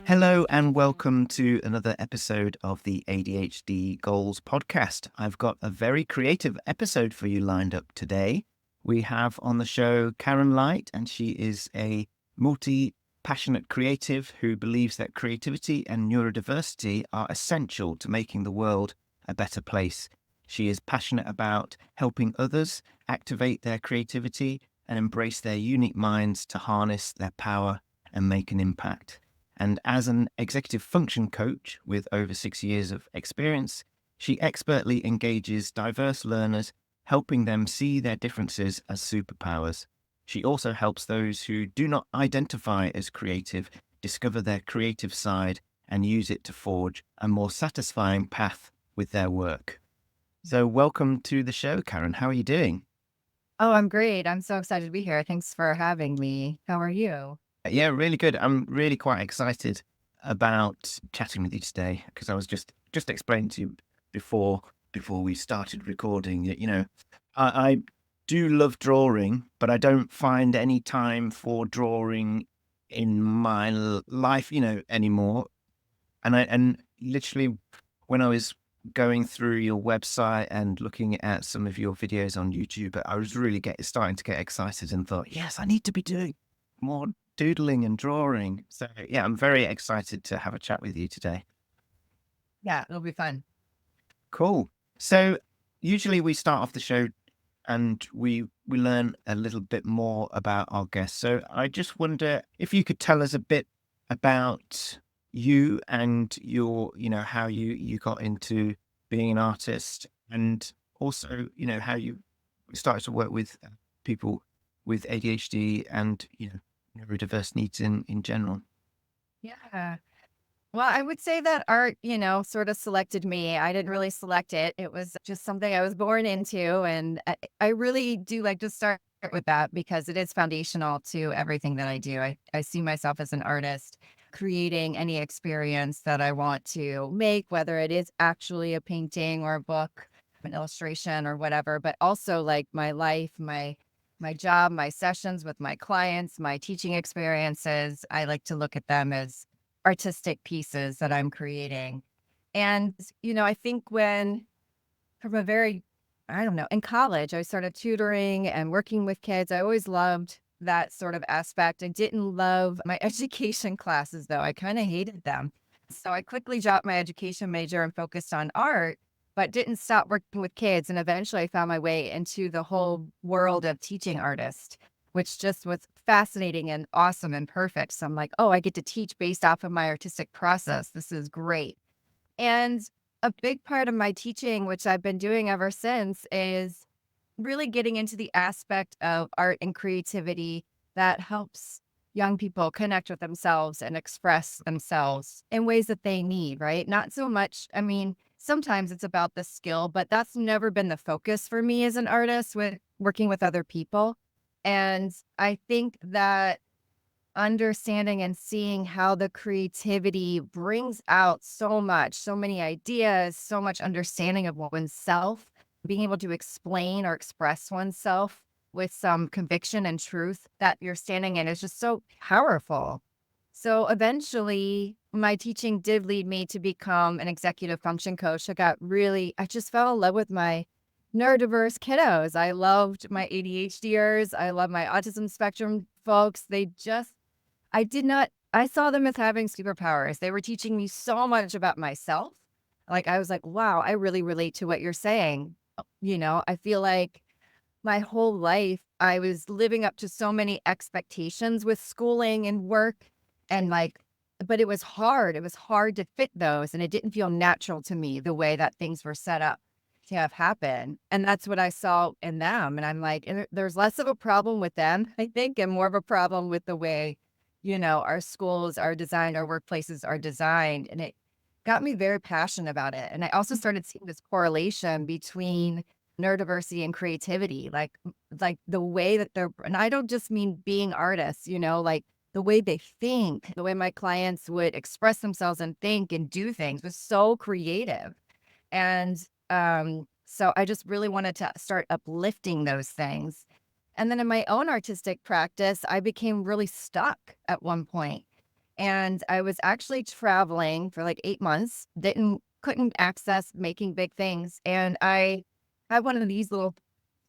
Hello and welcome to another episode of the ADHD Goals Podcast. I've got a very creative episode for you lined up today. We have on the show Karen Light, and she is a multi-passionate creative who believes that creativity and neurodiversity are essential to making the world a better place. She is passionate about helping others activate their creativity and embrace their unique minds to harness their power and make an impact. And as an executive function coach with over 6 years of experience, she expertly engages diverse learners, helping them see their differences as superpowers. She also helps those who do not identify as creative discover their creative side and use it to forge a more satisfying path with their work. So welcome to the show, Karen. How are you doing? Oh, I'm great. I'm so excited to be here. Thanks for having me. How are you? Yeah, really good. I'm really quite excited about chatting with you today because I was just explaining to you before we started recording that, I do love drawing, but I don't find any time for drawing in my life, anymore. And literally when I was going through your website and looking at some of your videos on YouTube, I was really starting to get excited and thought, yes, I need to be doing more doodling and drawing. So yeah, I'm very excited to have a chat with you today. Yeah, it'll be fun. Cool. So usually we start off the show and we learn a little bit more about our guests. So I just wonder if you could tell us a bit about you and your, how you got into being an artist, and also, how you started to work with people with ADHD and, neurodiverse needs in general. Yeah. Well, I would say that art, sort of selected me. I didn't really select it. It was just something I was born into. And I really do like to start with that because it is foundational to everything that I do. I see myself as an artist creating any experience that I want to make, whether it is actually a painting or a book, an illustration or whatever, but also like my life, my job, my sessions with my clients, my teaching experiences. I like to look at them as artistic pieces that I'm creating. And, I think from a very, I don't know, in college, I started tutoring and working with kids. I always loved that sort of aspect. I didn't love my education classes, though. I kind of hated them. So I quickly dropped my education major and focused on art, but didn't stop working with kids. And eventually I found my way into the whole world of teaching artists, which just was fascinating and awesome and perfect. So I'm like, oh, I get to teach based off of my artistic process. This is great. And a big part of my teaching, which I've been doing ever since, is really getting into the aspect of art and creativity that helps young people connect with themselves and express themselves in ways that they need, right? Not so much, I mean, sometimes it's about the skill, but that's never been the focus for me as an artist with working with other people. And I think that understanding and seeing how the creativity brings out so much, so many ideas, so much understanding of oneself, being able to explain or express oneself with some conviction and truth that you're standing in is just so powerful. So eventually, my teaching did lead me to become an executive function coach. I just fell in love with my neurodiverse kiddos. I loved my ADHDers. I love my autism spectrum folks. I saw them as having superpowers. They were teaching me so much about myself. Like, I was like, wow, I really relate to what you're saying. I feel like my whole life I was living up to so many expectations with schooling and work and but it was hard. It was hard to fit those, and it didn't feel natural to me the way that things were set up to have happen. And that's what I saw in them. And I'm like, there's less of a problem with them, I think, and more of a problem with the way, our schools are designed, our workplaces are designed. And it got me very passionate about it. And I also started seeing this correlation between neurodiversity and creativity, like the way that and I don't just mean being artists, like the way they think, the way my clients would express themselves and think and do things was so creative. And So I just really wanted to start uplifting those things. And then in my own artistic practice, I became really stuck at one point. And I was actually traveling for like 8 months, couldn't access making big things. And I had one of these little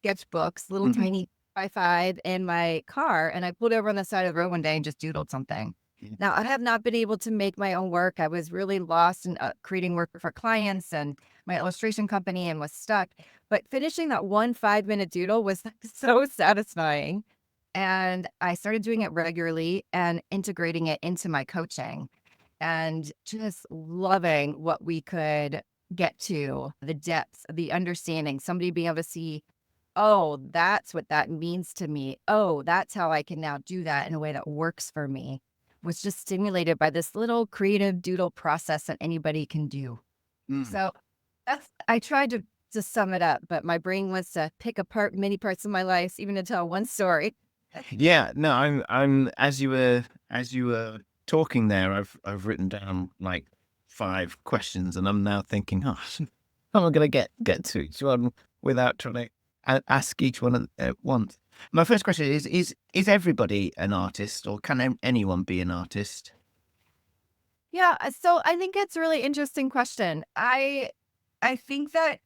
sketchbooks, little Mhm. tiny by 5 in my car, and I pulled over on the side of the road one day and just doodled something. Yeah. Now, I have not been able to make my own work. I was really lost in creating work for clients and my illustration company and was stuck. But finishing that one 5-minute doodle was so satisfying. And I started doing it regularly and integrating it into my coaching and just loving what we could get to, the depths, the understanding, somebody being able to see, oh, that's what that means to me. Oh, that's how I can now do that in a way that works for me. Was just stimulated by this little creative doodle process that anybody can do. Mm. So I tried to sum it up, but my brain wants to pick apart many parts of my life, even to tell one story. Yeah, no, I'm as you were talking there, I've written down like 5 questions, and I'm now thinking, oh, how am I going to get to each one without trying to ask each one at once? My first question is everybody an artist, or can anyone be an artist? Yeah, so I think it's a really interesting question. I think that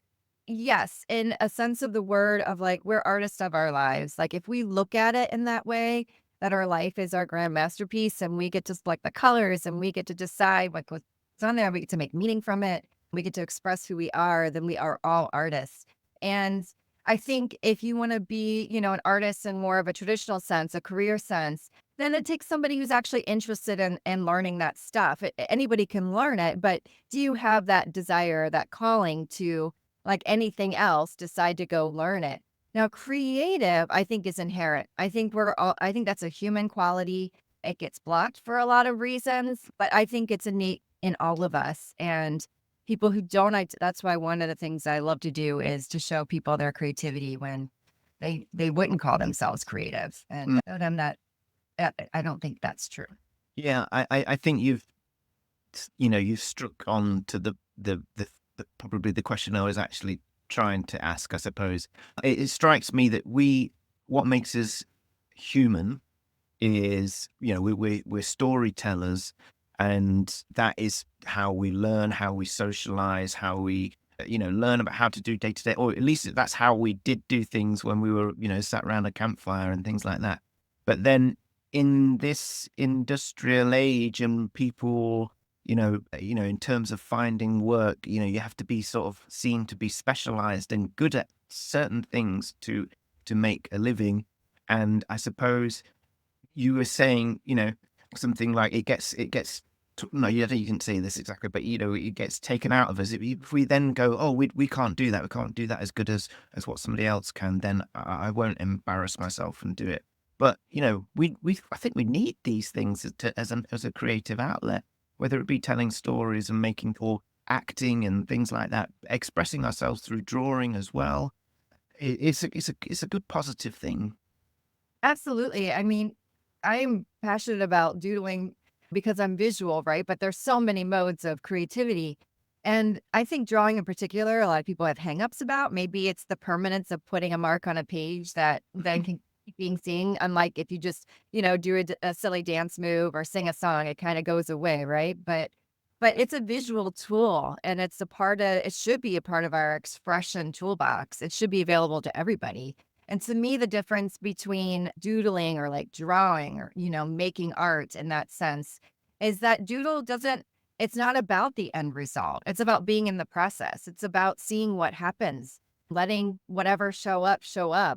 yes, in a sense of the word of like we're artists of our lives. Like if we look at it in that way, that our life is our grand masterpiece and we get to select the colors and we get to decide what goes on there, we get to make meaning from it, we get to express who we are, then we are all artists. And I think if you want to be, an artist in more of a traditional sense, a career sense, then it takes somebody who's actually interested in learning that stuff. Anybody can learn it, but do you have that desire, that calling to, like anything else, decide to go learn it? Now, creative, I think, is inherent. I think that's a human quality. It gets blocked for a lot of reasons, but I think it's innate in all of us. And people who don't, that's why one of the things I love to do is to show people their creativity when they wouldn't call themselves creative and Mm. show them that I don't think that's true. Yeah, I think you've struck on to the probably the question I was actually trying to ask, I suppose. It strikes me that what makes us human is, we're storytellers, and that is how we learn, how we socialize, how we, learn about how to do day to day, or at least that's how we did do things when we were, sat around a campfire and things like that. But then in this industrial age and people, in terms of finding work, you have to be sort of seen to be specialized and good at certain things to make a living. And I suppose you were saying, something like no, you didn't say this exactly, but it gets taken out of us. If we then go, oh, we can't do that. We can't do that as good as what somebody else can. Then I won't embarrass myself and do it. But I think we need these things as a creative outlet, whether it be telling stories and making or acting and things like that, expressing ourselves through drawing as well. It's a good positive thing. Absolutely. I mean, I'm passionate about doodling because I'm visual, right? But there's so many modes of creativity. And I think drawing in particular, a lot of people have hangups about. Maybe it's the permanence of putting a mark on a page that then can keep being seen. Unlike if you just, do a silly dance move or sing a song, it kind of goes away, right? But it's a visual tool and it should be a part of our expression toolbox. It should be available to everybody. And to me, the difference between doodling or like drawing or, making art in that sense is that it's not about the end result. It's about being in the process. It's about seeing what happens, letting whatever show up,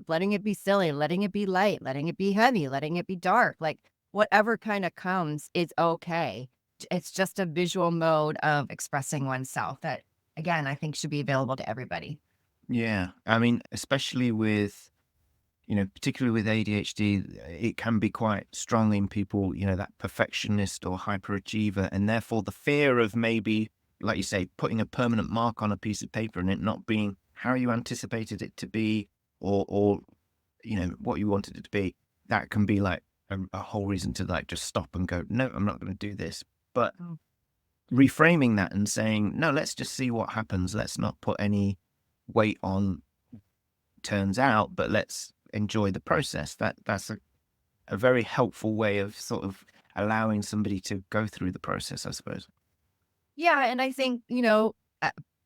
letting it be silly, letting it be light, letting it be heavy, letting it be dark. Like whatever kind of comes is okay. It's just a visual mode of expressing oneself that, again, I think should be available to everybody. Yeah, I mean, especially with, particularly with ADHD, it can be quite strong in people, that perfectionist or hyperachiever, and therefore the fear of maybe, like you say, putting a permanent mark on a piece of paper and it not being how you anticipated it to be, or what you wanted it to be. That can be like a whole reason to like just stop and go, no, I'm not going to do this. But reframing that and saying, no, let's just see what happens. Let's not put any wait on turns out, but let's enjoy the process. That's a very helpful way of sort of allowing somebody to go through the process, I suppose. Yeah, and I think,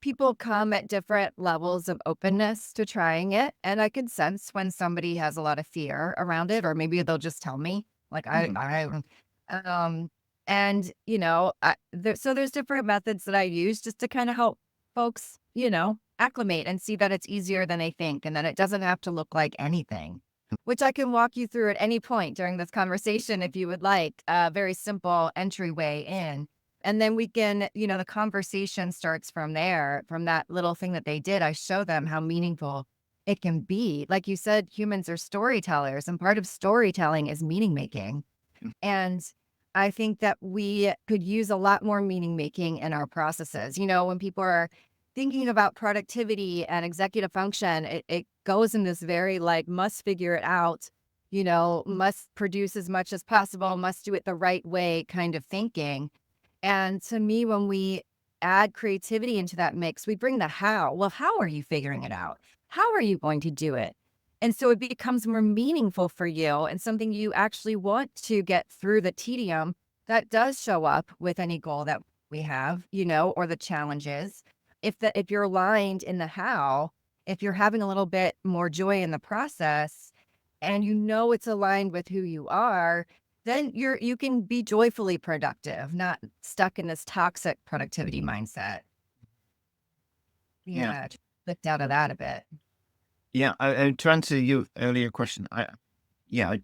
people come at different levels of openness to trying it, and I can sense when somebody has a lot of fear around it, or maybe they'll just tell me, like, Mm. um, and, so there's different methods that I use just to kind of help folks, acclimate and see that it's easier than they think, and that it doesn't have to look like anything, which I can walk you through at any point during this conversation if you would like, a very simple entryway in. And then we can, the conversation starts from there, from that little thing that they did. I show them how meaningful it can be. Like you said, humans are storytellers, and part of storytelling is meaning making. And I think that we could use a lot more meaning making in our processes. When people are thinking about productivity and executive function, it goes in this very like, must figure it out, must produce as much as possible, must do it the right way kind of thinking. And to me, when we add creativity into that mix, we bring the how. Well, how are you figuring it out? How are you going to do it? And so it becomes more meaningful for you and something you actually want to get through the tedium that does show up with any goal that we have, or the challenges. If you're aligned in the how, if you're having a little bit more joy in the process and it's aligned with who you are, then you can be joyfully productive, not stuck in this toxic productivity mindset. Yeah. Yeah, lift out of that a bit. Yeah. To answer your earlier question, I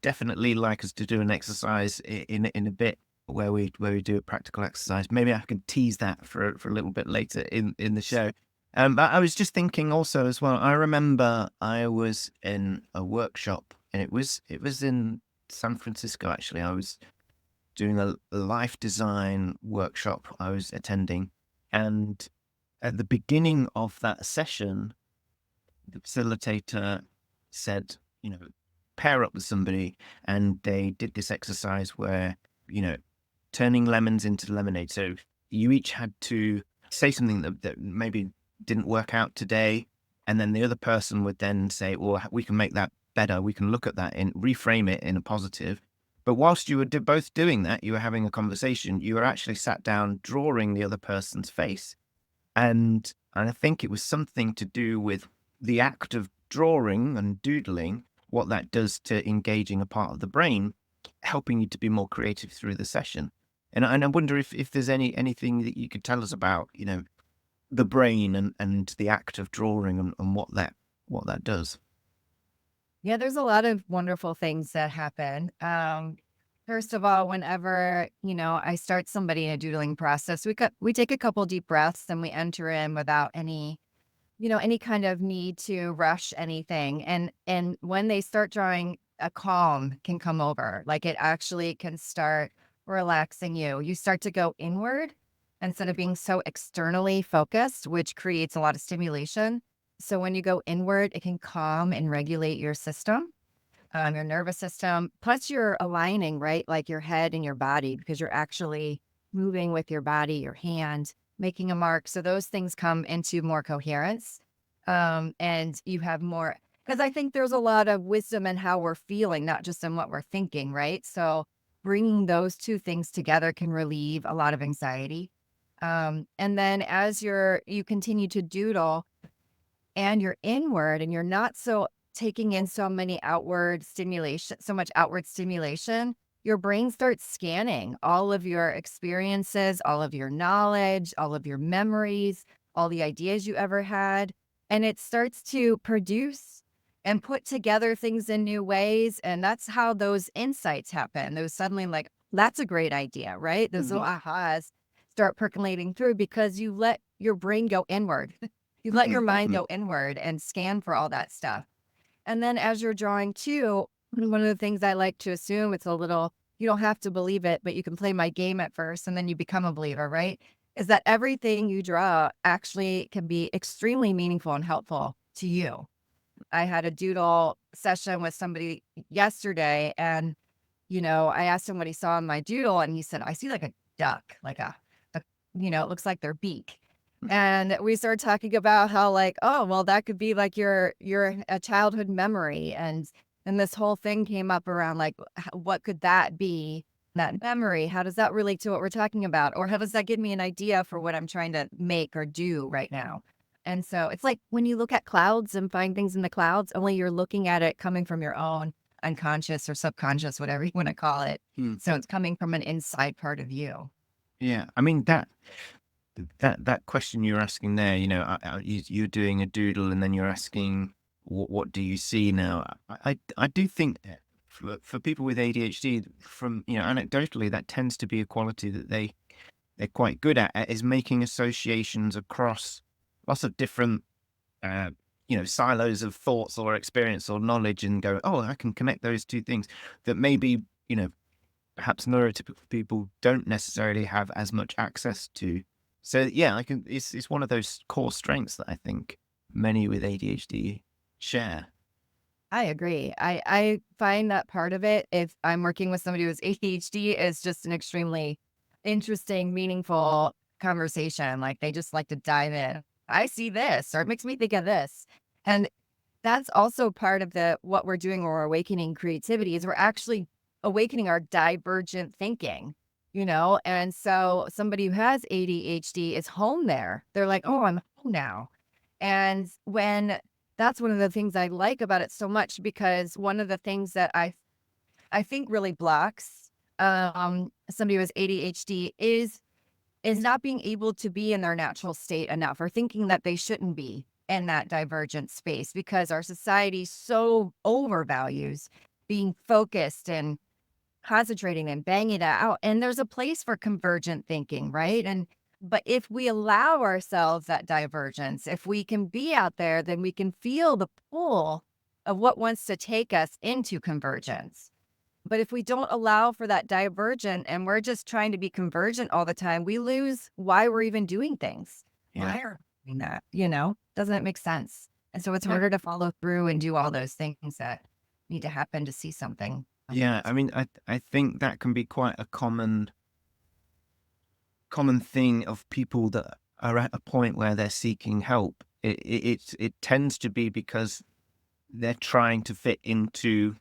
definitely like us to do an exercise in a bit where we do a practical exercise. Maybe I can tease that for a little bit later in the show. But I was just thinking also as well. I remember I was in a workshop, and it was in San Francisco actually. I was doing a life design workshop I was attending, and at the beginning of that session, the facilitator said, pair up with somebody, and they did this exercise where, you know, turning lemons into lemonade. So you each had to say something that maybe didn't work out today, and then the other person would then say, well, we can make that better. We can look at that and reframe it in a positive. But whilst you were both doing that, you were having a conversation, you were actually sat down drawing the other person's face. And I think it was something to do with the act of drawing and doodling, what that does to engaging a part of the brain, helping you to be more creative through the session. And I wonder if there's anything that you could tell us about, the brain and the act of drawing and what that does. Yeah, there's a lot of wonderful things that happen. First of all, whenever, I start somebody in a doodling process, we take a couple deep breaths and we enter in without any kind of need to rush anything. And when they start drawing, a calm can come over. Like it actually can start relaxing you. You start to go inward instead of being so externally focused, which creates a lot of stimulation. So when you go inward, it can calm and regulate your nervous system. Plus, you're aligning, right? Like your head and your body, because you're actually moving with your body, your hand, making a mark. So those things come into more coherence. And you have more, because I think there's a lot of wisdom in how we're feeling, not just in what we're thinking, right? So bringing those two things together can relieve a lot of anxiety. And then as you continue to doodle and you're inward and you're not so taking in so much outward stimulation, your brain starts scanning all of your experiences, all of your knowledge, all of your memories, all the ideas you ever had. And it starts to produce and put together things in new ways. And that's how those insights happen. Those suddenly like, that's a great idea, right? Those little ahas start percolating through because you let your brain go inward. You let your mind go inward and scan for all that stuff. And then as you're drawing too, one of the things I like to assume, you don't have to believe it, but you can play my game at first and then you become a believer, right? Is that everything you draw actually can be extremely meaningful and helpful to you. I had a doodle session with somebody yesterday and, I asked him what he saw in my doodle and he said, I see like a duck, like it looks like their beak. And we started talking about how like, oh, well, that could be like your a childhood memory. And this whole thing came up around like, what could that be? That memory, how does that relate to what we're talking about? Or how does that give me an idea for what I'm trying to make or do right now? And so it's like when you look at clouds and find things in the clouds, only you're looking at it coming from your own unconscious or subconscious, whatever you want to call it. Hmm. So it's coming from an inside part of you. Yeah, I mean that question you're asking there, you're doing a doodle and then you're asking, what do you see now? I do think that for people with ADHD, from anecdotally, that tends to be a quality that they're quite good at is making associations across lots of different silos of thoughts or experience or knowledge, and go, oh, I can connect those two things that maybe perhaps neurotypical people don't necessarily have as much access to. So yeah, I can. It's one of those core strengths that I think many with ADHD share. I agree. I find that part of it, if I'm working with somebody who's ADHD, is just an extremely interesting, meaningful conversation. Like they just like to dive in. I see this, or it makes me think of this. And that's also part of the what we're doing when we're awakening creativity is we're actually awakening our divergent thinking, And so somebody who has ADHD is home there. They're like, oh, I'm home now. And when that's one of the things I like about it so much, because one of the things that I think really blocks somebody who has ADHD is not being able to be in their natural state enough, or thinking that they shouldn't be in that divergent space, because our society so overvalues being focused and concentrating and banging it out. And there's a place for convergent thinking, right? But if we allow ourselves that divergence, if we can be out there, then we can feel the pull of what wants to take us into convergence. But if we don't allow for that divergent and we're just trying to be convergent all the time, we lose why we're even doing things. Yeah. Why are we doing that? Doesn't it make sense? And so it's Yeah. harder to follow through and do all those things that need to happen to see something. Yeah, I mean, I think that can be quite a common thing of people that are at a point where they're seeking help. It tends to be because they're trying to fit into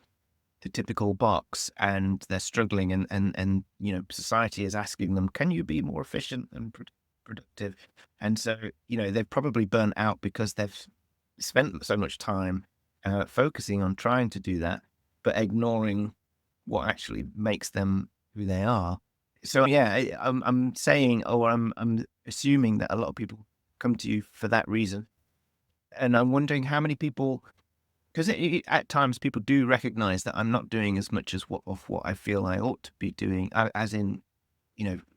the typical box and they're struggling, and society is asking them, can you be more efficient and productive? And so they've probably burnt out because they've spent so much time focusing on trying to do that, but ignoring what actually makes them who they are. So yeah, I'm saying, or I'm assuming that a lot of people come to you for that reason, and I'm wondering how many people, because at times people do recognize that I'm not doing as much as what I feel I ought to be doing, as in,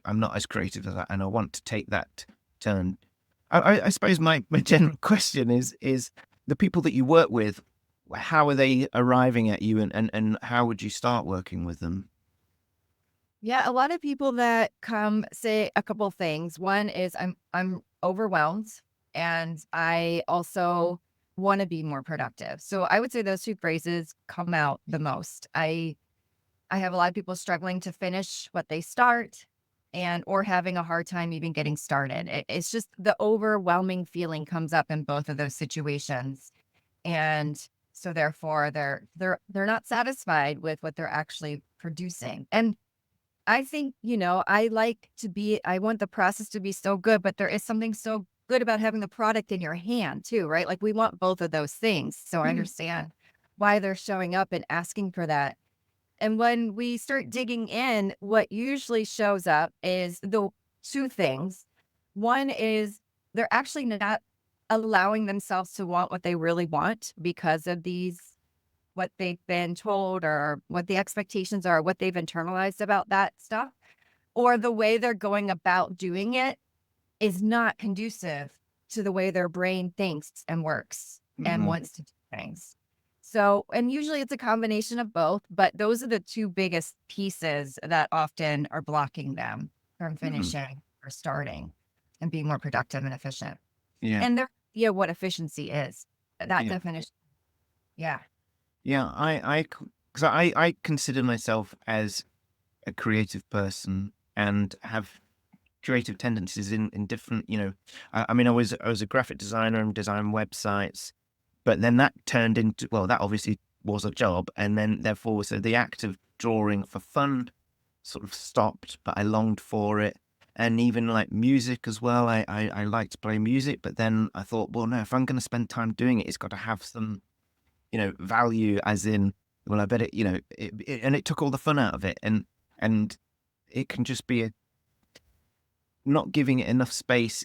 I'm not as creative as and I want to take that turn. I suppose my general question is the people that you work with, how are they arriving at you, and how would you start working with them? Yeah, a lot of people that come say a couple things. One is I'm overwhelmed, and I also want to be more productive. So I would say those two phrases come out the most. I have a lot of people struggling to finish what they start, and or having a hard time even getting started. It's just the overwhelming feeling comes up in both of those situations. And so therefore they're not satisfied with what they're actually producing. And I think, I want the process to be so good, but there is something so good about having the product in your hand too, right? Like we want both of those things. So I understand why they're showing up and asking for that. And when we start digging in, what usually shows up is the two things. One is they're actually not allowing themselves to want what they really want because of what they've been told, or what the expectations are, what they've internalized about that stuff, or the way they're going about doing it is not conducive to the way their brain thinks and works and Mhm. wants to do things. So, and usually it's a combination of both, but those are the two biggest pieces that often are blocking them from Mhm. finishing or starting and being more productive and efficient. Yeah, And their idea what efficiency is, that yeah, definition. Yeah. yeah. Because I consider myself as a creative person and have creative tendencies in different, I mean, I was a graphic designer and designed websites, but then that turned into, well, that obviously was a job. And then therefore, so the act of drawing for fun sort of stopped, but I longed for it. And even like music as well. I like to play music, but then I thought, well, no, if I'm going to spend time doing it, it's got to have some, value, as in, well, I bet it, and it took all the fun out of it. And it can just be not giving it enough space,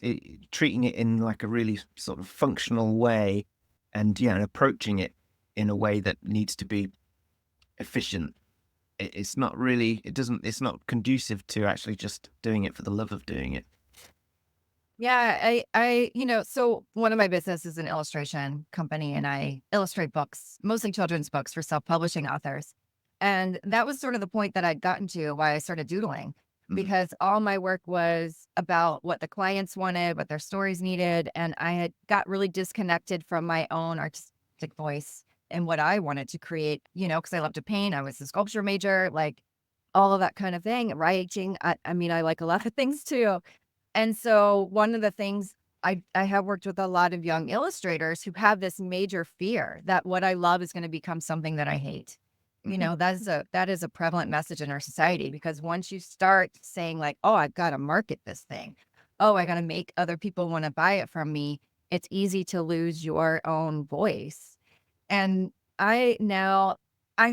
treating it in like a really sort of functional way, and approaching it in a way that needs to be efficient. It's not really, it's not conducive to actually just doing it for the love of doing it. Yeah, so one of my business is an illustration company and I illustrate books, mostly children's books for self-publishing authors. And that was sort of the point that I'd gotten to why I started doodling, because all my work was about what the clients wanted, what their stories needed. And I had got really disconnected from my own artistic voice and what I wanted to create, because I love to paint. I was a sculpture major, like all of that kind of thing. Writing. I mean, I like a lot of things too. And so one of the things I have worked with a lot of young illustrators who have this major fear that what I love is going to become something that I hate. That is a prevalent message in our society, because once you start saying like, oh, I've got to market this thing. Oh, I got to make other people want to buy it from me. It's easy to lose your own voice. And I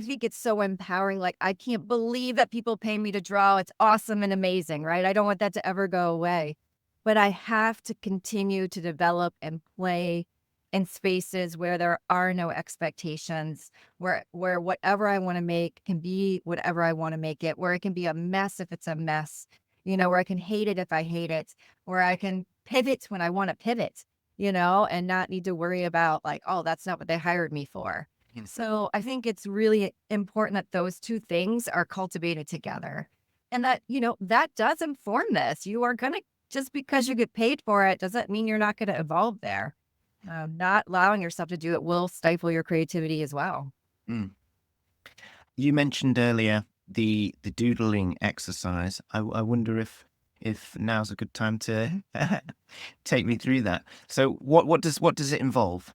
think it's so empowering. Like, I can't believe that people pay me to draw. It's awesome and amazing, right? I don't want that to ever go away. But I have to continue to develop and play in spaces where there are no expectations, where whatever I want to make can be whatever I want to make it, where it can be a mess if it's a mess, where I can hate it if I hate it, where I can pivot when I want to pivot, and not need to worry about like, oh, that's not what they hired me for. So I think it's really important that those two things are cultivated together, and that, that does inform this. You are going to, just because you get paid for it doesn't mean you're not going to evolve there. Not allowing yourself to do it will stifle your creativity as well. Mm. You mentioned earlier the doodling exercise. I wonder if now's a good time to take me through that. So what does it involve?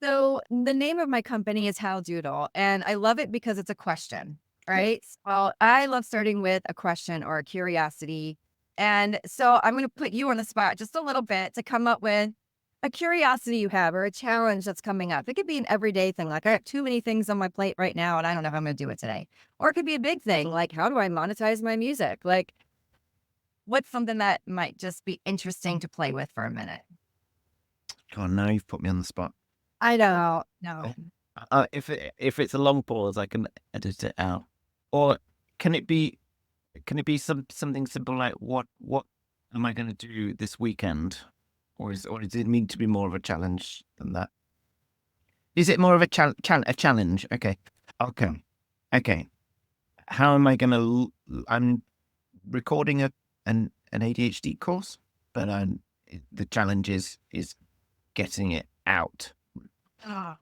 So the name of my company is How Doodle, and I love it because it's a question, right? Well, I love starting with a question or a curiosity. And so I'm going to put you on the spot just a little bit to come up with a curiosity you have or a challenge that's coming up. It could be an everyday thing, like I have too many things on my plate right now and I don't know how I'm going to do it today. Or it could be a big thing, like how do I monetize my music? Like, what's something that might just be interesting to play with for a minute? God, now you've put me on the spot. I don't know. If it's a long pause, I can edit it out. Or can it be something simple like what am I going to do this weekend? Or does it need to be more of a challenge than that? Is it more of a challenge? Okay. How am I going to? I'm recording an ADHD course, but the challenge is getting it out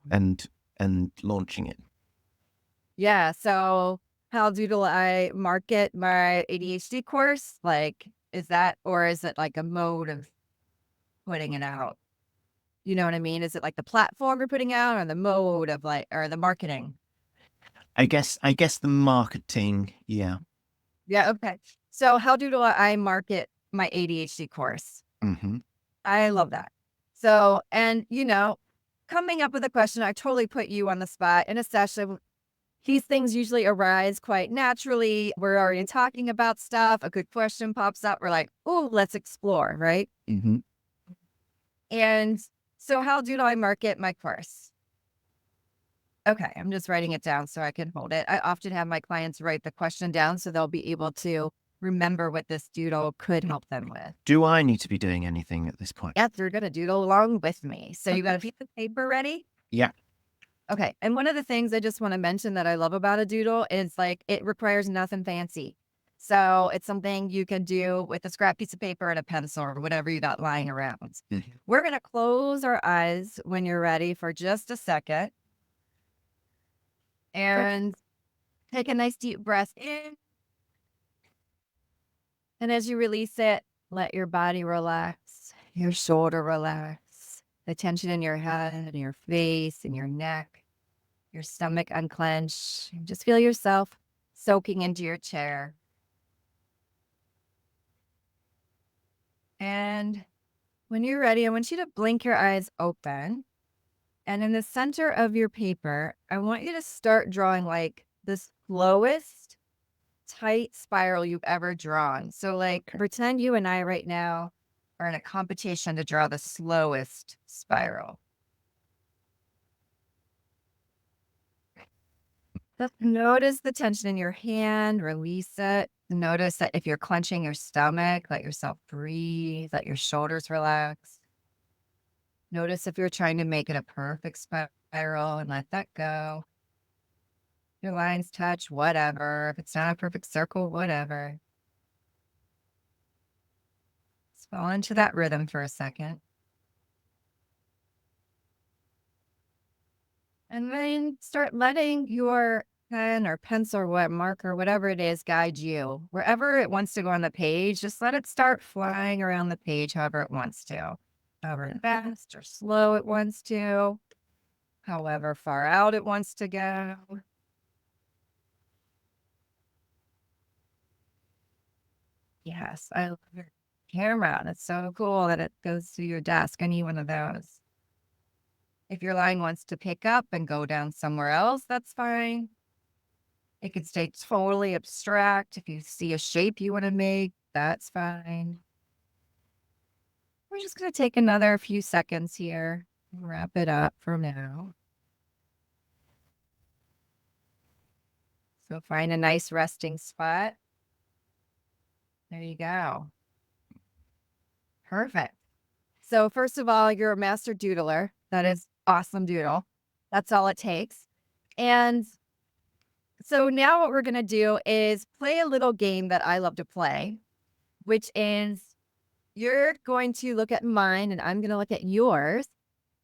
and launching it. Yeah. So how do I market my ADHD course? Like, is it like a mode of putting it out? You know what I mean? Is it like the platform you're putting out or the mode of or the marketing? I guess the marketing. Yeah. Yeah. Okay. So how do I market my ADHD course? Mm-hmm. I love that. So, and coming up with a question, I totally put you on the spot in a session. These things usually arise quite naturally. We're already talking about stuff. A good question pops up. We're like, oh, let's explore, right? Mm-hmm. And so how do I market my course? Okay, I'm just writing it down so I can hold it. I often have my clients write the question down so they'll be able to remember what this doodle could help them with. Do I need to be doing anything at this point? Yes, you're going to doodle along with me. So you got a piece of paper ready? Yeah. Okay. And one of the things I just want to mention that I love about a doodle is like it requires nothing fancy. So it's something you can do with a scrap piece of paper and a pencil or whatever you got lying around. Mm-hmm. We're going to close our eyes when you're ready for just a second. And take a nice deep breath in And as you release it, let your body relax, your shoulder relax, the tension in your head and your face and your neck, your stomach unclench. Just feel yourself soaking into your chair. And when you're ready, I want you to blink your eyes open. And in the center of your paper, I want you to start drawing like the slowest tight spiral you've ever drawn. So like pretend you and I right now are in a competition to draw the slowest spiral. Just notice the tension in your hand, release it. Notice that if you're clenching your stomach, let yourself breathe, let your shoulders relax. Notice if you're trying to make it a perfect spiral and let that go. Your lines touch, whatever. If it's not a perfect circle, whatever. Just fall into that rhythm for a second. And then start letting your pen or pencil or what marker, whatever it is, guide you. Wherever it wants to go on the page, just let it start flying around the page however it wants to. However fast or slow it wants to. However far out it wants to go. Yes, I love your camera. That's so cool that it goes to your desk. I need one of those. If your line wants to pick up and go down somewhere else, that's fine. It could stay totally abstract. If you see a shape you want to make, that's fine. We're just going to take another few seconds here and wrap it up for now. So find a nice resting spot. There you go. Perfect. So first of all, you're a master doodler. That is awesome doodle. That's all it takes. And so now what we're going to do is play a little game that I love to play, which is you're going to look at mine and I'm going to look at yours.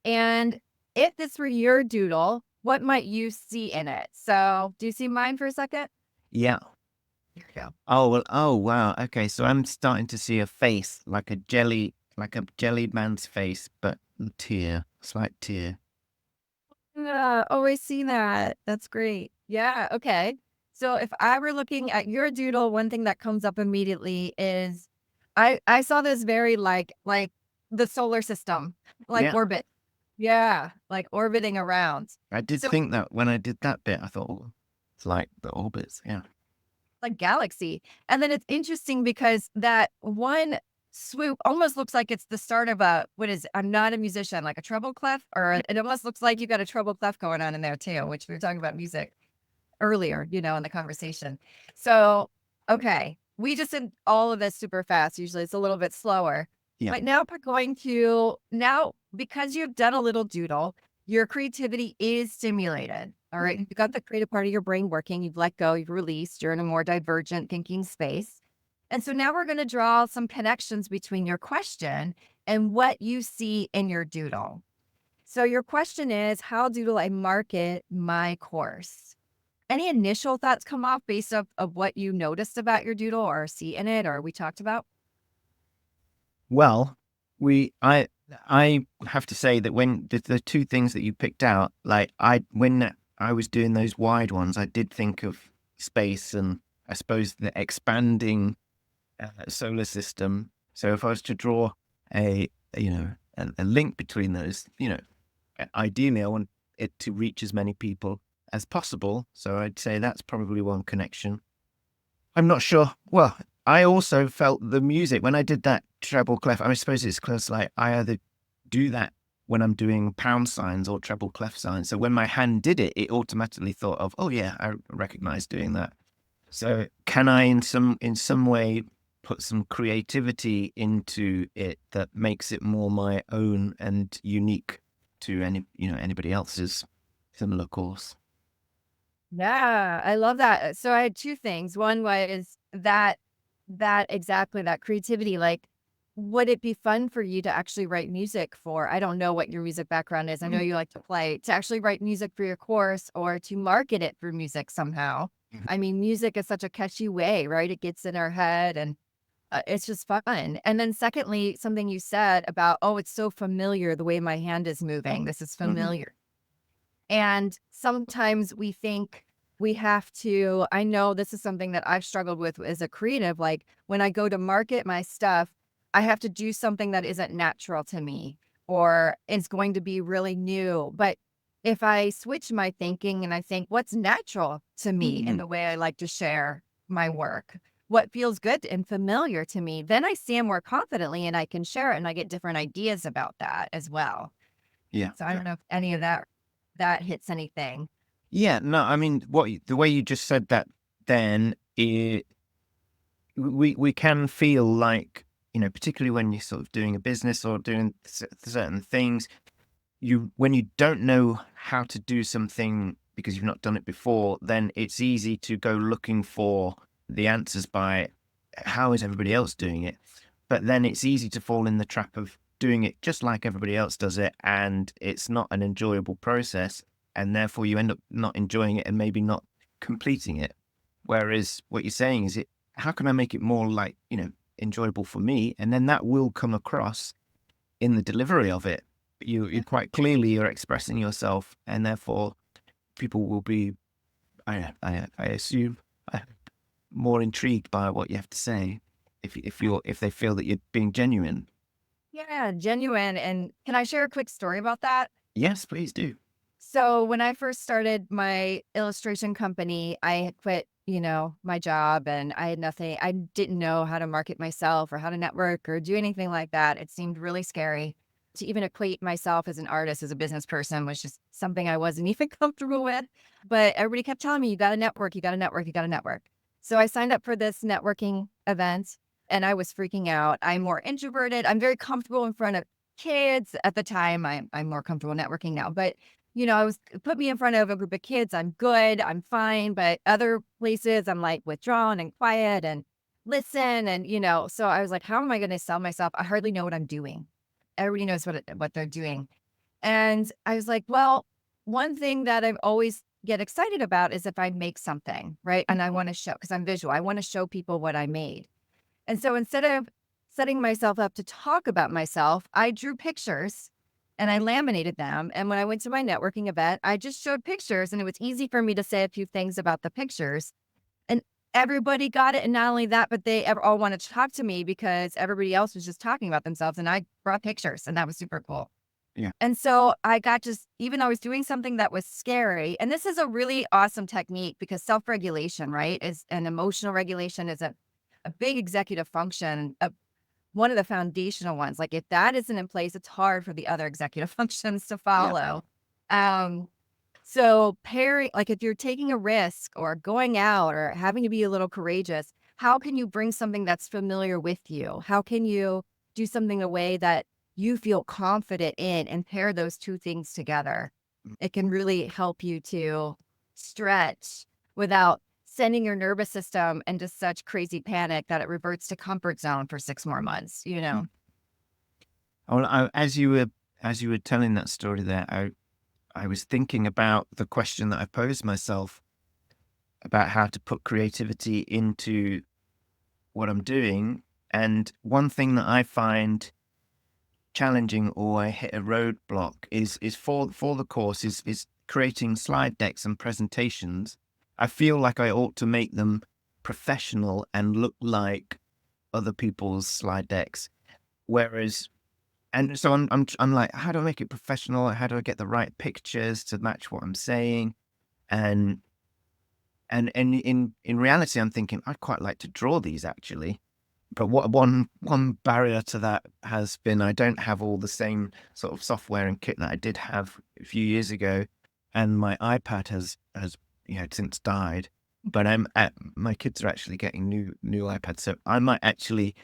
And if this were your doodle, what might you see in it? So do you see mine for a second? Yeah. Here we go. Oh, well, oh, wow. Okay, so I'm starting to see a face, like a jellied man's face, but slight tear. Yeah, always see that. That's great. Yeah, okay. So if I were looking at your doodle, one thing that comes up immediately is I saw this very like the solar system, like Yeah, orbit. Yeah, like orbiting around. I did So think that when I did that bit, I thought, oh, it's like the orbits. Yeah. like galaxy. And then it's interesting because that one swoop almost looks like it's the start of I'm not a musician, like a treble clef, or it almost looks like you got a treble clef going on in there too, which we were talking about music earlier, in the conversation. So, okay, we just did all of this super fast. Usually it's a little bit slower. Yeah. But now because you've done a little doodle, your creativity is stimulated. All right. You've got the creative part of your brain working. You've let go, you've released, you're in a more divergent thinking space. And so now we're going to draw some connections between your question and what you see in your doodle. So your question is, how do I market my course? Any initial thoughts come off based off of what you noticed about your doodle or see in it or we talked about? Well, I have to say that when the two things that you picked out, like when I was doing those wide ones, I did think of space and I suppose the expanding solar system. So if I was to draw a link between those, ideally I want it to reach as many people as possible. So I'd say that's probably one connection. I'm not sure. Well, I also felt the music when I did that treble clef. I suppose it's close. Like I either do that when I'm doing pound signs or treble clef signs. So when my hand did it, it automatically thought of, oh yeah, I recognize doing that. So can I in some way put some creativity into it that makes it more my own and unique to anybody else's similar course? Yeah, I love that. So I had two things. One was that exactly that creativity. Like, would it be fun for you to actually write music for? I don't know what your music background is. I know you like to play, to actually write music for your course or to market it for music somehow. Mhm. I mean, music is such a catchy way, right? It gets in our head and It's just fun. And then secondly, something you said about, oh, it's so familiar the way my hand is moving. This is Hmm. familiar. And sometimes we think we have to, I know this is something that I've struggled with as a creative. Like when I go to market my stuff, I have to do something that isn't natural to me or it's going to be really new. But if I switch my thinking and I think, what's natural to me in Hmm. the way I like to share my work, what feels good and familiar to me, then I stand more confidently and I can share it and I get different ideas about that as well. Yeah. So I don't know if any of that hits anything. Yeah. No, I mean, the way you just said that, then we can feel like, particularly when you're sort of doing a business or doing certain things, when you don't know how to do something because you've not done it before, then it's easy to go looking for the answers by how is everybody else doing it. But then it's easy to fall in the trap of doing it just like everybody else does it, and it's not an enjoyable process, and therefore you end up not enjoying it and maybe not completing it. Whereas what you're saying is, how can I make it more like, enjoyable for me? And then that will come across in the delivery of it. You quite clearly you're expressing yourself, and therefore people will be, I assume, uh, more intrigued by what you have to say if they feel that you're being genuine. Yeah, genuine. And can I share a quick story about that? Yes, please do. So when I first started my illustration company, I had quit, my job and I had nothing. I didn't know how to market myself or how to network or do anything like that. It seemed really scary to even equate myself as an artist, as a business person was just something I wasn't even comfortable with. But everybody kept telling me, you got to network, you got to network, you got to network. So I signed up for this networking event and I was freaking out. I'm more introverted. I'm very comfortable in front of kids at the time. I'm more comfortable networking now, but I was put me in front of a group of kids. I'm good. I'm fine. But other places, I'm like withdrawn and quiet and listen. And, so I was like, how am I going to sell myself? I hardly know what I'm doing. Everybody knows what they're doing. And I was like, well, one thing that I always get excited about is if I make something, right? And I want to show, because I'm visual, I want to show people what I made. And so instead of setting myself up to talk about myself, I drew pictures and I laminated them. And when I went to my networking event, I just showed pictures and it was easy for me to say a few things about the pictures. And everybody got it. And not only that, but they all wanted to talk to me because everybody else was just talking about themselves. And I brought pictures and that was super cool. Yeah. And so I got just, even though I was doing something that was scary, and this is a really awesome technique because self-regulation, right, is an emotional regulation is a big executive function, one of the foundational ones. Like if that isn't in place, it's hard for the other executive functions to Yeah. follow. Um, so pairing, like if you're taking a risk or going out or having to be a little courageous, how can you bring something that's familiar with you? How can you do something in a way that you feel confident in and pair those two things together? It can really help you to stretch without sending your nervous system into such crazy panic that it reverts to comfort zone for 6 more months. Mm. Well, as you were telling that story there, I was thinking about the question that I posed myself about how to put creativity into what I'm doing. And one thing that I find challenging, or I hit a roadblock, is for the course is creating slide decks and presentations. I feel like I ought to make them professional and look like other people's slide decks. Whereas, and so I'm like, how do I make it professional? How do I get the right pictures to match what I'm saying? And in reality, I'm thinking I'd quite like to draw these actually. But one barrier to that has been I don't have all the same sort of software and kit that I did have a few years ago, and my iPad has since died. But my kids are actually getting new iPads, so I might actually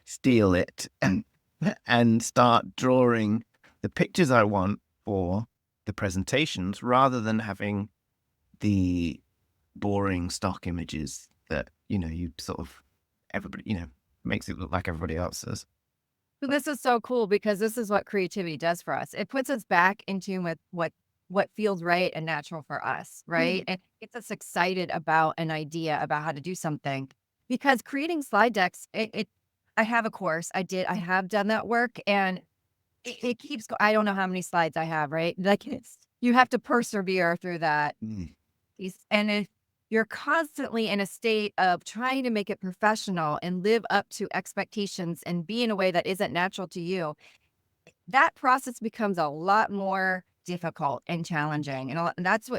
steal it and start drawing the pictures I want for the presentations rather than having the boring stock images that you sort of everybody makes it look like everybody else's. So this is so cool because this is what creativity does for us. It puts us back in tune with what feels right and natural for us, right? And gets us excited about an idea about how to do something. Because creating slide decks, I have a course. I have done that work, and it keeps I don't know how many slides I have, right? Like, you have to persevere through that Mm. piece. And if you're constantly in a state of trying to make it professional and live up to expectations and be in a way that isn't natural to you, that process becomes a lot more difficult and challenging. And that's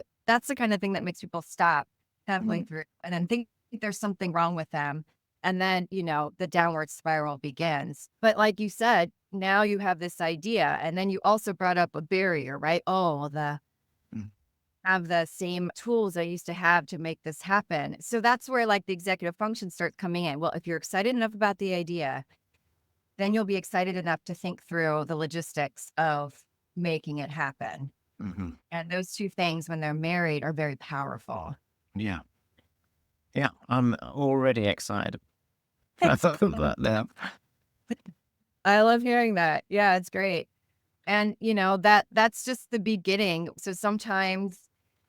the kind of thing that makes people stop halfway through and then think there's something wrong with them. And then, the downward spiral begins. But like you said, now you have this idea. And then you also brought up a barrier, right? Oh, Mm. have the same tools I used to have to make this happen. So that's where like the executive function starts coming in. Well, if you're excited enough about the idea, then you'll be excited enough to think through the logistics of making it happen. Mm-hmm. And those two things, when they're married, are very powerful. Yeah. Yeah. I'm already excited. I thought that there. I love hearing that. Yeah, it's great. And that's just the beginning. So sometimes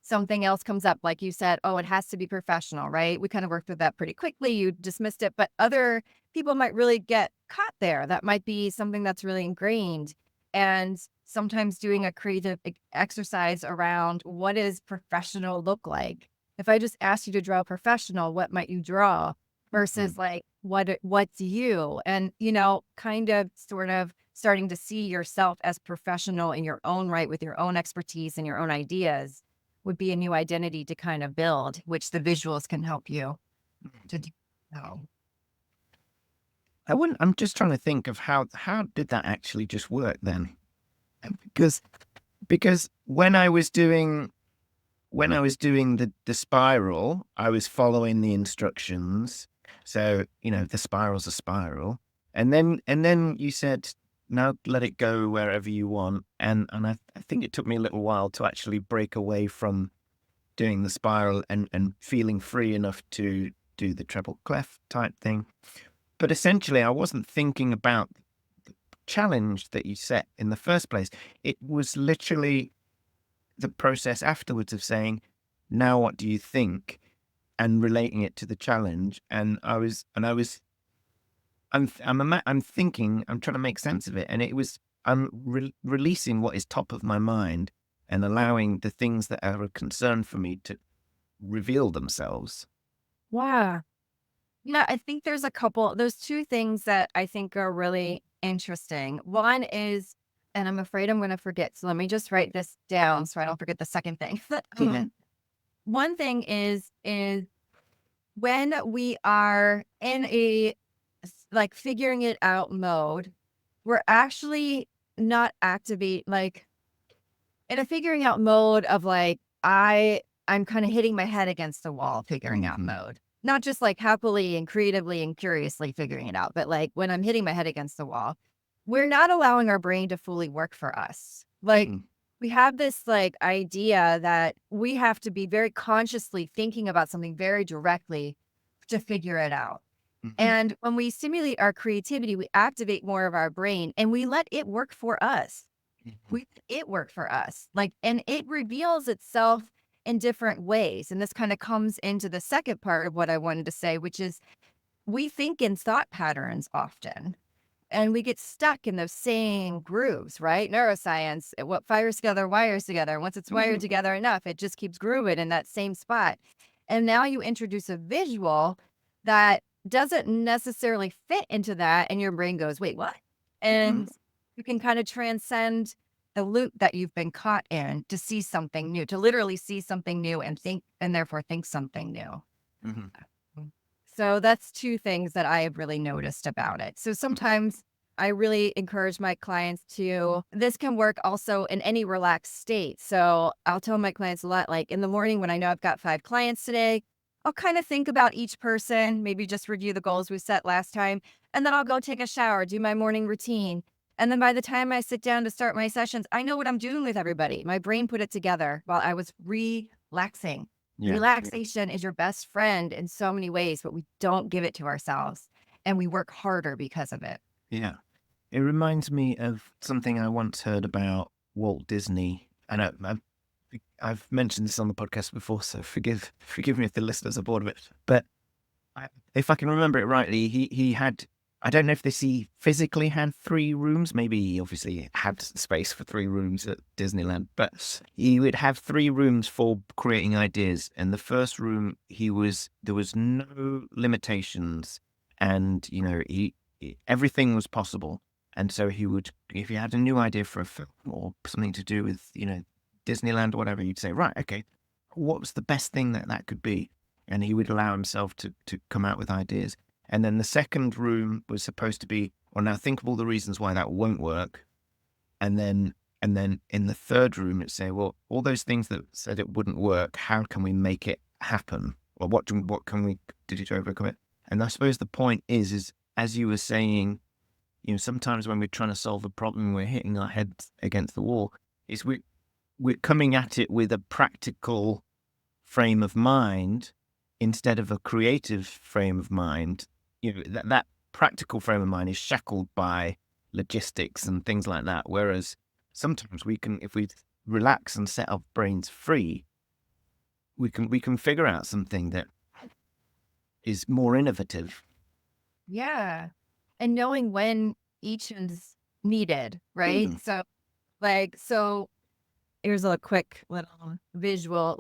something else comes up, like you said, oh, it has to be professional, right? We kind of worked through that pretty quickly. You dismissed it, but other people might really get caught there. That might be something that's really ingrained. And sometimes doing a creative exercise around what does professional look like? If I just asked you to draw a professional, what might you draw? Versus like, what's you? And, kind of sort of starting to see yourself as professional in your own right with your own expertise and your own ideas would be a new identity to kind of build, which the visuals can help you to do. So. I'm just trying to think of how did that actually just work then? Because when I was doing the spiral, I was following the instructions. So, the spiral's a spiral. And then you said, now let it go wherever you want. And I think it took me a little while to actually break away from doing the spiral and feeling free enough to do the treble clef type thing. But essentially, I wasn't thinking about the challenge that you set in the first place. It was literally the process afterwards of saying, now what do you think? And relating it to the challenge. I'm thinking, I'm trying to make sense of it. And I'm releasing what is top of my mind and allowing the things that are a concern for me to reveal themselves. Wow. Yeah, I think there's two things that I think are really interesting. One is, and I'm afraid I'm going to forget. So let me just write this down so I don't forget the second thing. One thing is when we are in a like figuring it out mode, we're actually not like in a figuring out mode of like, I'm kind of hitting my head against the wall, figuring out mode. Not just like happily and creatively and curiously figuring it out, but like when I'm hitting my head against the wall, we're not allowing our brain to fully work for us. Like we have this like idea that we have to be very consciously thinking about something very directly to figure it out. And when we stimulate our creativity, we activate more of our brain and we let it work for us. It work for us. Like, and it reveals itself in different ways. And this kind of comes into the second part of what I wanted to say, which is we think in thought patterns often. And we get stuck in those same grooves, right? Neuroscience, what fires together, wires together. Once it's wired together enough, it just keeps grooving in that same spot. And now you introduce a visual that doesn't necessarily fit into that. And your brain goes, wait, what? And you can kind of transcend the loop that you've been caught in to see something new, to literally see something new and think, and therefore think something new. So that's two things that I have really noticed about it. So sometimes I really encourage my clients this can work also in any relaxed state. So I'll tell my clients a lot, like in the morning when I know I've got 5 clients today, I'll kind of think about each person, maybe just review the goals we set last time, and then I'll go take a shower, do my morning routine. And then by the time I sit down to start my sessions, I know what I'm doing with everybody. My brain put it together while I was relaxing. Relaxation is your best friend in so many ways, but we don't give it to ourselves and we work harder because of it. Yeah. It reminds me of something I once heard about Walt Disney. And I've mentioned this on the podcast before, so forgive me if the listeners are bored of it. But if I can remember it rightly, he had I don't know if he physically had 3 rooms. Maybe he obviously had space for 3 rooms at Disneyland, but he would have 3 rooms for creating ideas. And the first room, there was no limitations, and everything was possible. And so he would, if he had a new idea for a film or something to do with Disneyland or whatever, he'd say, right, okay, what was the best thing that could be? And he would allow himself to come out with ideas. And then the second room was supposed to be, well, now think of all the reasons why that won't work. And then in the third room, it'd say, well, all those things that said it wouldn't work, how can we make it happen? Or what can we do to overcome it? And I suppose the point is as you were saying, sometimes when we're trying to solve a problem, we're hitting our heads against the wall, is we're coming at it with a practical frame of mind instead of a creative frame of mind. That practical frame of mind is shackled by logistics and things like that. Whereas sometimes we can, if we relax and set our brains free, we can figure out something that is more innovative. Yeah. And knowing when each is needed, right? So here's a quick little visual,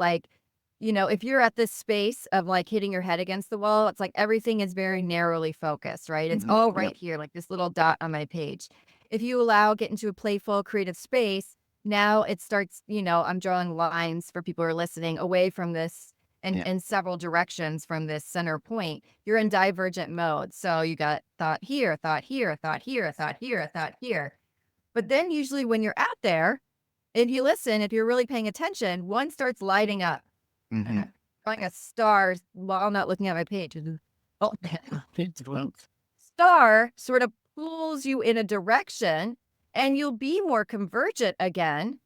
if you're at this space of hitting your head against the wall, it's like everything is very narrowly focused, right? It's all right here, like this little dot on my page. If you get into a playful, creative space, now it starts, I'm drawing lines for people who are listening away from this and in several directions from this center point. You're in divergent mode. So you got thought here, thought here, thought here, thought here, thought here. But then usually when you're out there, if you listen, if you're really paying attention, one starts lighting up. Drawing a star while not looking at my page. Oh, star sort of pulls you in a direction and you'll be more convergent again,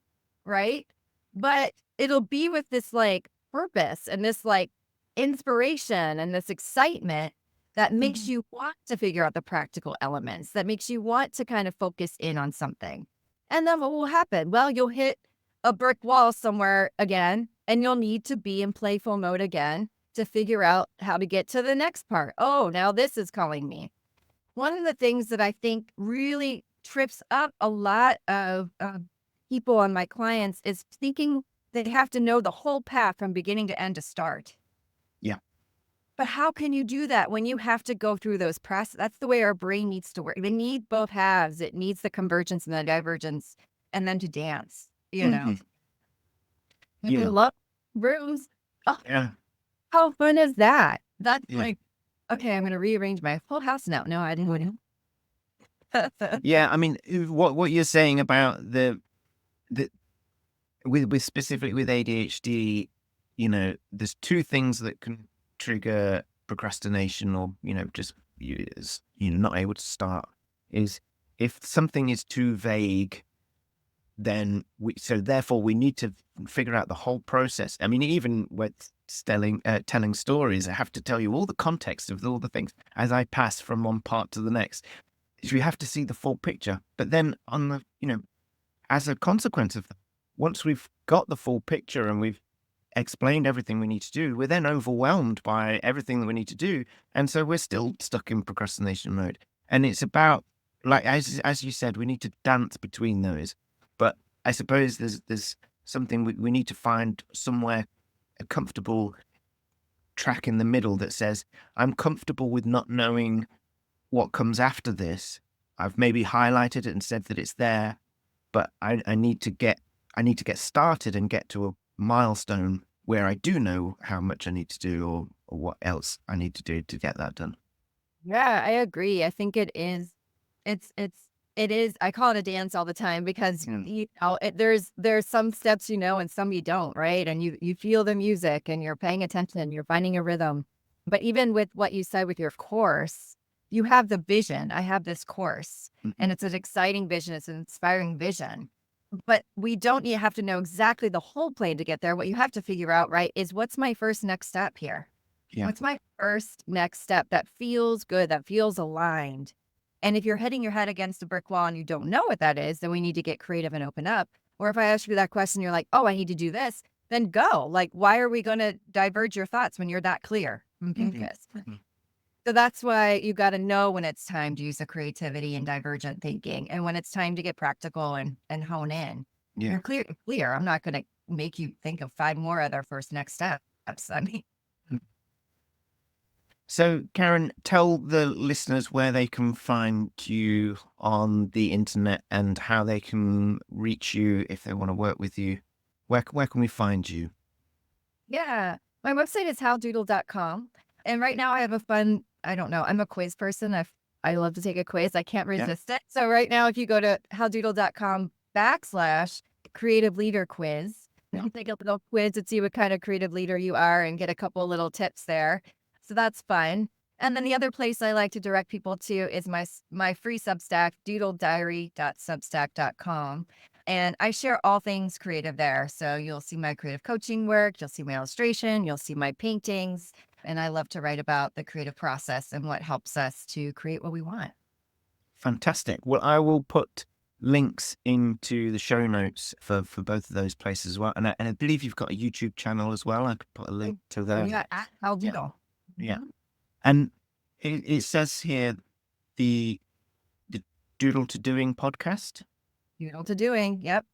right? But it'll be with this purpose and this inspiration and this excitement that makes you want to figure out the practical elements, that makes you want to kind of focus in on something. And then what will happen? Well, you'll hit a brick wall somewhere again, and you'll need to be in playful mode again to figure out how to get to the next part. Oh, now this is calling me. One of the things that I think really trips up a lot of people and my clients is thinking they have to know the whole path from beginning to end to start. Yeah. But how can you do that when you have to go through those processes? That's the way our brain needs to work. They need both halves. It needs the convergence and the divergence, and then to dance, Yeah. I love rooms. Oh, Yeah. how fun is that? That's okay, I'm going to rearrange my whole house now. No, I didn't. Yeah. I mean, what you're saying about with specifically with ADHD, there's 2 things that can trigger procrastination or, just not able to start, is if something is too vague, then therefore we need to figure out the whole process. I mean, even with telling stories, I have to tell you all the context of all the things as I pass from one part to the next. So you have to see the full picture. But then as a consequence of that, once we've got the full picture and we've explained everything we need to do, we're then overwhelmed by everything that we need to do. And so we're still stuck in procrastination mode. And it's about, as you said, we need to dance between those. But I suppose there's something we need to find somewhere, a comfortable track in the middle that says, I'm comfortable with not knowing what comes after this. I've maybe highlighted it and said that it's there, but I need to get started and get to a milestone where I do know how much I need to do or what else I need to do to get that done. Yeah, I agree. I think it is. It is. I call it a dance all the time because there's some steps and some you don't, right? And you feel the music and you're paying attention, you're finding a rhythm. But even with what you said with your course, you have the vision. I have this course, and it's an exciting vision. It's an inspiring vision. But we don't have to know exactly the whole plan to get there. What you have to figure out, right, is what's my first next step here? Yeah. What's my first next step that feels good, that feels aligned? And if you're hitting your head against a brick wall and you don't know what that is, then we need to get creative and open up. Or if I ask you that question, you're like, oh, I need to do this, then go. Why are we going to diverge your thoughts when you're that clear and focused? So that's why you got to know when it's time to use the creativity and divergent thinking, and when it's time to get practical and hone in. Yeah. You're clear. I'm not going to make you think of 5 more other first next steps. I mean, So, Karen, tell the listeners where they can find you on the internet and how they can reach you if they want to work with you. Where can we find you? yeah. My website is howdoodle.com. And right now I have a fun, I don't know, I'm a quiz person. I love to take a quiz. I can't resist it. So right now, if you go to howdoodle.com/creative leader quiz, you'll take a little quiz to see what kind of creative leader you are and get a couple little tips there. So that's fun. And then the other place I like to direct people to is my free Substack, doodlediary.substack.com. And I share all things creative there. So you'll see my creative coaching work, you'll see my illustration, you'll see my paintings. And I love to write about the creative process and what helps us to create what we want. Fantastic. Well, I will put links into the show notes for both of those places as well. And I believe you've got a YouTube channel as well. I could put a link to that. Yeah, I'll doodle. Yeah. And it says here the Doodle to Doing podcast. Doodle to doing. Yep.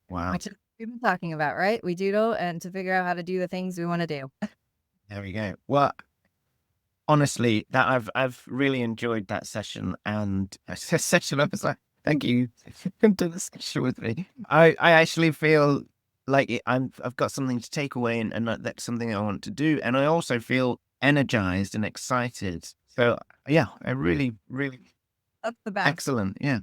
Wow. Which is what we've been talking about, right? We doodle and to figure out how to do the things we want to do. There we go. Well, honestly, that I've really enjoyed that session, and I was like, thank you for coming to the session with me. I actually feel like I've got something to take away, and that's something I want to do, and I also feel energized and excited. So yeah, I really That's the best. excellent. Yeah.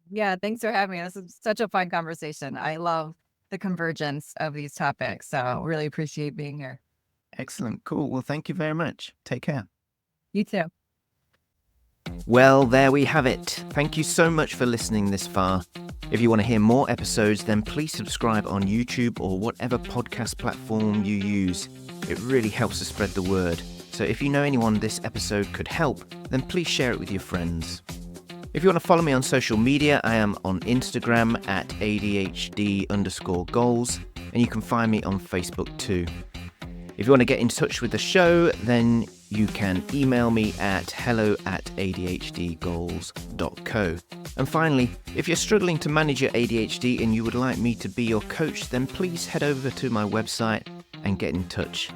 Yeah, thanks for having me. This is such a fun conversation. I love the convergence of these topics. So really appreciate being here. Excellent. Cool. Well, thank you very much. Take care. You too. Well, there we have it. Thank you so much for listening this far. If you want to hear more episodes, then please subscribe on YouTube or whatever podcast platform you use. It really helps to spread the word. So if you know anyone this episode could help, then please share it with your friends. If you want to follow me on social media, I am on Instagram at ADHD_goals, and you can find me on Facebook too. If you want to get in touch with the show, then you can email me at hello@adhdgoals.co. And finally, if you're struggling to manage your ADHD and you would like me to be your coach, then please head over to my website and get in touch.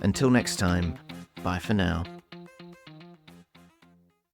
Until next time, bye for now.